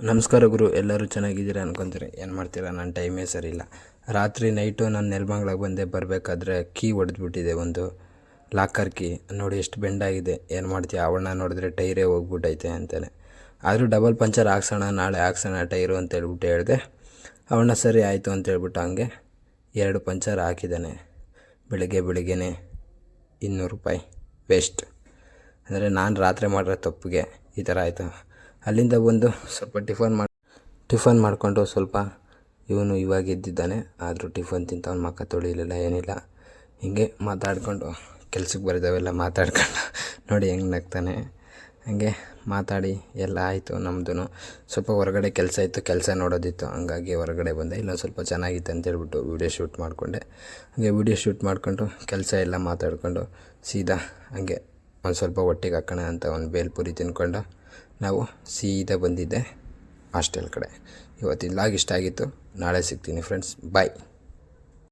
ನಮಸ್ಕಾರ ಗುರು, ಎಲ್ಲರೂ ಚೆನ್ನಾಗಿದ್ದೀರಾ ಅನ್ಕೊತೀರಿ. ಏನು ಮಾಡ್ತೀರಾ? ನನ್ನ ಟೈಮೇ ಸರಿ ಇಲ್ಲ. ರಾತ್ರಿ ನೈಟು ನಾನು ನೆಲಮಂಗ್ಲಾಗ ಬಂದೆ. ಬರಬೇಕಾದ್ರೆ ಕೀ ಹೊಡೆದ್ಬಿಟ್ಟಿದೆ, ಒಂದು ಲಾಕರ್ ಕೀ. ನೋಡಿ ಎಷ್ಟು ಬೆಂಡಾಗಿದೆ. ಏನು ಮಾಡ್ತೀಯ? ಅವಳನ್ನ ನೋಡಿದ್ರೆ ಟೈರೇ ಹೋಗ್ಬಿಟ್ಟೈತೆ ಅಂತಾನೆ. ಆದರೂ ಡಬಲ್ ಪಂಚರ್ ಹಾಕ್ಸೋಣ, ನಾಳೆ ಹಾಕ್ಸೋಣ ಟೈರು ಅಂತ ಹೇಳ್ಬಿಟ್ಟು ಹೇಳಿದೆ. ಅವಳನ್ನ ಸರಿ ಆಯಿತು ಅಂತ ಹೇಳ್ಬಿಟ್ಟು ಹಂಗೆ 2 ಪಂಚರ್ ಹಾಕಿದ್ದಾನೆ. ಬೆಳಿಗ್ಗೆನೇ 200 ರೂಪಾಯಿ ವೇಸ್ಟ್. ಅಂದರೆ ನಾನು ರಾತ್ರಿ ಮಾಡಿರೋ ತಪ್ಪಿಗೆ ಈ ಥರ ಆಯಿತು. ಅಲ್ಲಿಂದ ಬಂದು ಸ್ವಲ್ಪ ಟಿಫನ್ ಮಾಡಿಕೊಂಡು ಸ್ವಲ್ಪ ಇವನು ಇವಾಗ ಎದ್ದಿದ್ದಾನೆ. ಆದರೂ ಟಿಫನ್ ತಿಂತವ್ನು, ಮಕ್ಕ ತೊಳಿಲಿಲ್ಲ, ಏನಿಲ್ಲ. ಹೀಗೆ ಮಾತಾಡ್ಕೊಂಡು ಕೆಲ್ಸಕ್ಕೆ ಬರೋದವೆಲ್ಲ ಮಾತಾಡ್ಕೊಂಡು ನೋಡಿ ಹೆಂಗೆ ನಗ್ತಾನೆ. ಹಾಗೆ ಮಾತಾಡಿ ಎಲ್ಲ ಆಯಿತು. ನಮ್ಮದು ಸ್ವಲ್ಪ ಹೊರಗಡೆ ಕೆಲಸ ಇತ್ತು, ಕೆಲಸ ನೋಡೋದಿತ್ತು. ಹಂಗಾಗಿ ಹೊರಗಡೆ ಬಂದೆ. ಇಲ್ಲ ಸ್ವಲ್ಪ ಚೆನ್ನಾಗಿತ್ತು ಅಂತೇಳ್ಬಿಟ್ಟು ವೀಡಿಯೋ ಶೂಟ್ ಮಾಡಿಕೊಂಡೆ. ಹಾಗೆ ವೀಡಿಯೋ ಶೂಟ್ ಮಾಡಿಕೊಂಡು ಕೆಲಸ ಎಲ್ಲ ಮಾತಾಡ್ಕೊಂಡು ಸೀದಾ ಹಾಗೆ ಒಂದು ಸ್ವಲ್ಪ ಹೊಟ್ಟೆಗೆ ಹಾಕೋಣ ಅಂತ ಒಂದು ಬೇಲ್ಪುರಿ ತಿನ್ಕೊಂಡು ನಾವು ಸೀದಾ ಬಂದಿದ್ದೆ ಹಾಸ್ಟೆಲ್ ಕಡೆ. ಇವತ್ತಿನ ಲಾಗ್ ಇಷ್ಟ ಆಗಿತ್ತು. ನಾಳೆ ಸಿಗ್ತೀನಿ ಫ್ರೆಂಡ್ಸ್, ಬಾಯ್.